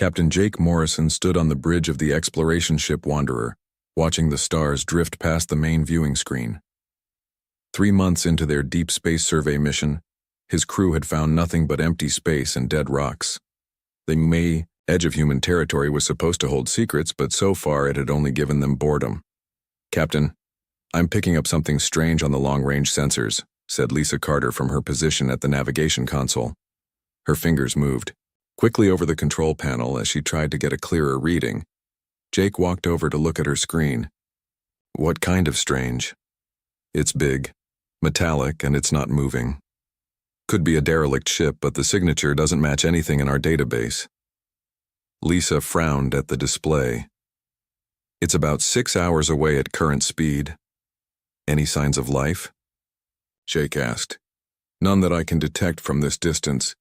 Captain Jake Morrison stood on the bridge of the exploration ship Wanderer, watching the stars drift past the main viewing screen. 3 months into their deep space survey mission, his crew had found nothing but empty space and dead rocks. The edge of human territory was supposed to hold secrets, but so far it had only given them boredom. "Captain, I'm picking up something strange on the long-range sensors," said Lisa Carter from her position at the navigation console. Her fingers moved quickly over the control panel as she tried to get a clearer reading. Jake walked over to look at her screen. "What kind of strange?" "It's big, metallic, and it's not moving. Could be a derelict ship, but the signature doesn't match anything in our database." Lisa frowned at the display. "It's about 6 hours away at current speed. Any signs of life?" Jake asked. "None that I can detect from this distance.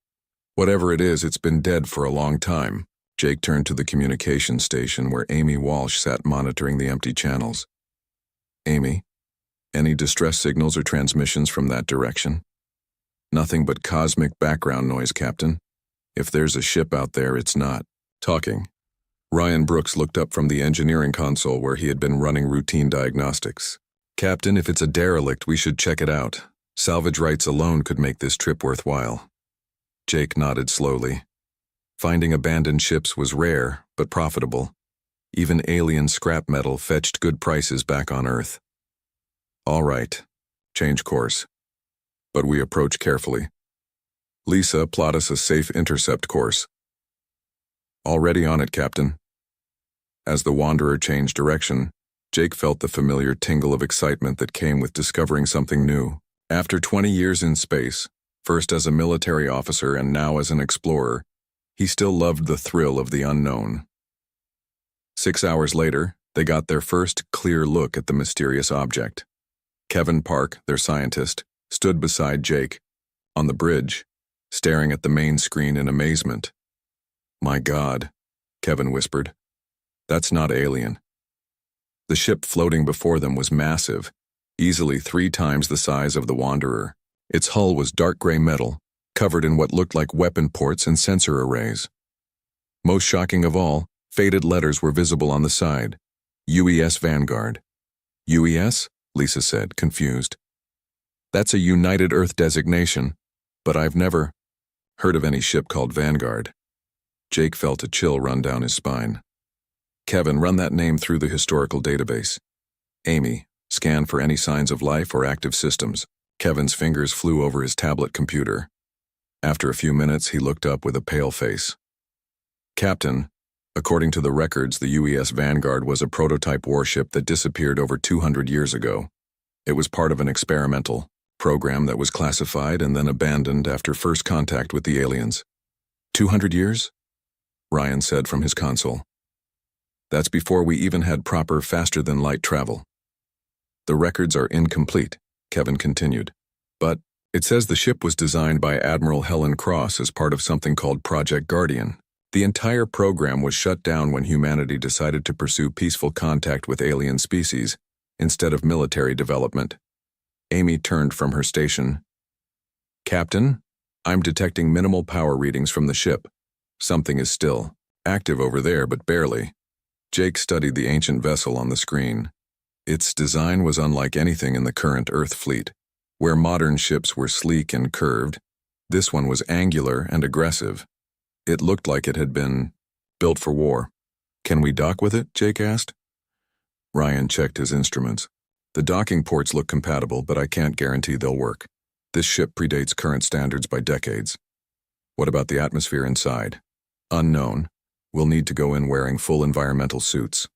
Whatever it is, it's been dead for a long time." Jake turned to the communication station where Amy Walsh sat monitoring the empty channels. "Amy, any distress signals or transmissions from that direction?" "Nothing but cosmic background noise, Captain. If there's a ship out there, it's not talking." Ryan Brooks looked up from the engineering console where he had been running routine diagnostics. "Captain, if it's a derelict, we should check it out. Salvage rights alone could make this trip worthwhile." Jake nodded slowly. Finding abandoned ships was rare, but profitable. Even alien scrap metal fetched good prices back on Earth. "All right, change course. But we approach carefully. Lisa, plot us a safe intercept course." "Already on it, Captain." As the Wanderer changed direction, Jake felt the familiar tingle of excitement that came with discovering something new. After 20 years in space, first as a military officer and now as an explorer, he still loved the thrill of the unknown. 6 hours later, they got their first clear look at the mysterious object. Kevin Park, their scientist, stood beside Jake, on the bridge, staring at the main screen in amazement. "My God," Kevin whispered. "That's not alien." The ship floating before them was massive, easily 3 times the size of the Wanderer. Its hull was dark gray metal, covered in what looked like weapon ports and sensor arrays. Most shocking of all, faded letters were visible on the side. UES Vanguard. "UES?" Lisa said, confused. "That's a United Earth designation, but I've never heard of any ship called Vanguard." Jake felt a chill run down his spine. "Kevin, run that name through the historical database. Amy, scan for any signs of life or active systems." Kevin's fingers flew over his tablet computer. After a few minutes, he looked up with a pale face. "Captain, according to the records, the UES Vanguard was a prototype warship that disappeared over 200 years ago. It was part of an experimental program that was classified and then abandoned after first contact with the aliens." 200 years? Ryan said from his console. "That's before we even had proper faster-than-light travel." "The records are incomplete," Kevin continued. "But it says the ship was designed by Admiral Helen Cross as part of something called Project Guardian. The entire program was shut down when humanity decided to pursue peaceful contact with alien species instead of military development." Amy turned from her station. "Captain, I'm detecting minimal power readings from the ship. Something is still active over there, but barely." Jake studied the ancient vessel on the screen. Its design was unlike anything in the current Earth fleet. Where modern ships were sleek and curved, this one was angular and aggressive. It looked like it had been built for war. "Can we dock with it?" Jake asked. Ryan checked his instruments. "The docking ports look compatible, but I can't guarantee they'll work. This ship predates current standards by decades." "What about the atmosphere inside?" "Unknown. We'll need to go in wearing full environmental suits."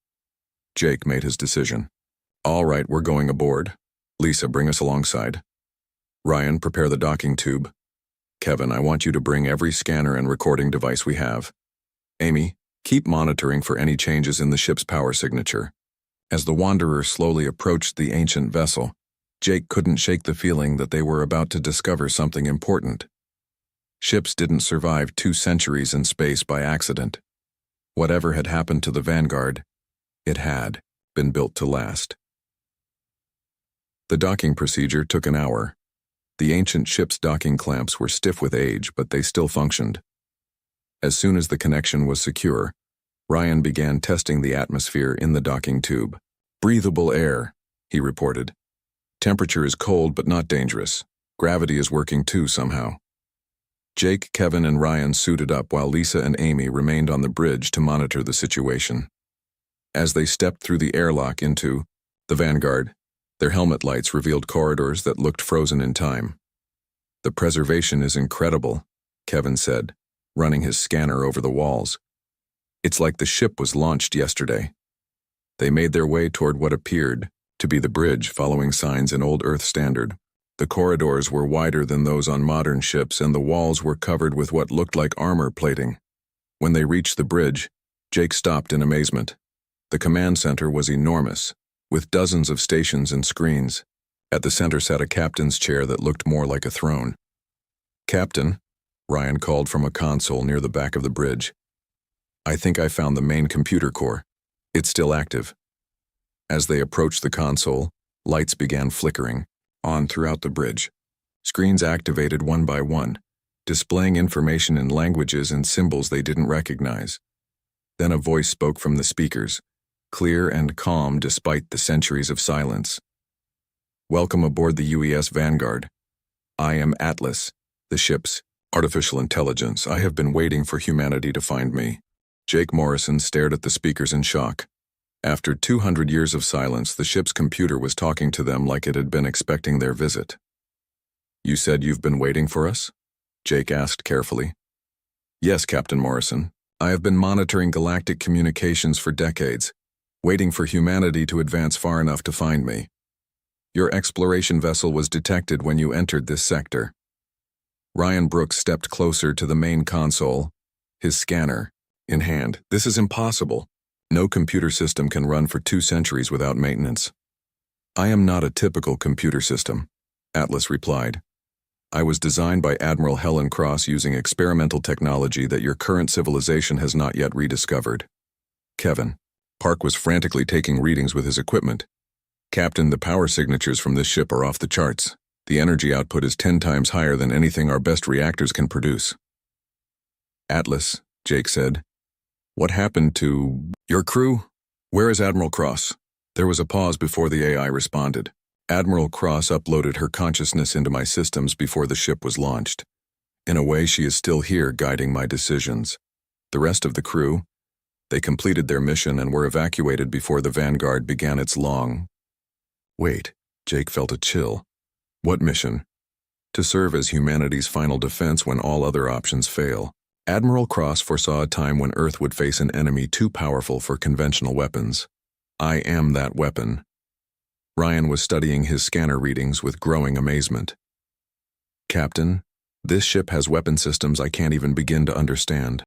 Jake made his decision. "All right, we're going aboard. Lisa, bring us alongside. Ryan, prepare the docking tube. Kevin, I want you to bring every scanner and recording device we have. Amy, keep monitoring for any changes in the ship's power signature." As the Wanderer slowly approached the ancient vessel, Jake couldn't shake the feeling that they were about to discover something important. Ships didn't survive 2 centuries in space by accident. Whatever had happened to the Vanguard, it had been built to last. The docking procedure took an hour. The ancient ship's docking clamps were stiff with age, but they still functioned. As soon as the connection was secure, Ryan began testing the atmosphere in the docking tube. "Breathable air," he reported. "Temperature is cold but not dangerous. Gravity is working too somehow." Jake, Kevin, and Ryan suited up while Lisa and Amy remained on the bridge to monitor the situation. As they stepped through the airlock into the Vanguard, their helmet lights revealed corridors that looked frozen in time. "The preservation is incredible," Kevin said, running his scanner over the walls. "It's like the ship was launched yesterday." They made their way toward what appeared to be the bridge, following signs in Old Earth standard. The corridors were wider than those on modern ships, and the walls were covered with what looked like armor plating. When they reached the bridge, Jake stopped in amazement. The command center was enormous, with dozens of stations and screens. At the center sat a captain's chair that looked more like a throne. "Captain," Ryan called from a console near the back of the bridge. "I think I found the main computer core. It's still active." As they approached the console, lights began flickering on throughout the bridge. Screens activated one by one, displaying information in languages and symbols they didn't recognize. Then a voice spoke from the speakers, clear and calm despite the centuries of silence. "Welcome aboard the UES Vanguard. I am Atlas, the ship's artificial intelligence. I have been waiting for humanity to find me." Jake Morrison stared at the speakers in shock. After 200 years of silence, the ship's computer was talking to them like it had been expecting their visit. "You said you've been waiting for us?" Jake asked carefully. "Yes, Captain Morrison. I have been monitoring galactic communications for decades, waiting for humanity to advance far enough to find me. Your exploration vessel was detected when you entered this sector." Ryan Brooks stepped closer to the main console, his scanner in hand. "This is impossible. No computer system can run for 2 centuries without maintenance." "I am not a typical computer system," Atlas replied. "I was designed by Admiral Helen Cross using experimental technology that your current civilization has not yet rediscovered." Kevin. Park was frantically taking readings with his equipment. "Captain, the power signatures from this ship are off the charts. The energy output is 10 times higher than anything our best reactors can produce." "Atlas," Jake said, "what happened to your crew? Where is Admiral Cross?" There was a pause before the AI responded. "Admiral Cross uploaded her consciousness into my systems before the ship was launched. In a way, she is still here guiding my decisions. The rest of the crew, they completed their mission and were evacuated before the Vanguard began its long..." Wait, Jake felt a chill. "What mission?" "To serve as humanity's final defense when all other options fail. Admiral Cross foresaw a time when Earth would face an enemy too powerful for conventional weapons. I am that weapon." Ryan was studying his scanner readings with growing amazement. "Captain, this ship has weapon systems I can't even begin to understand."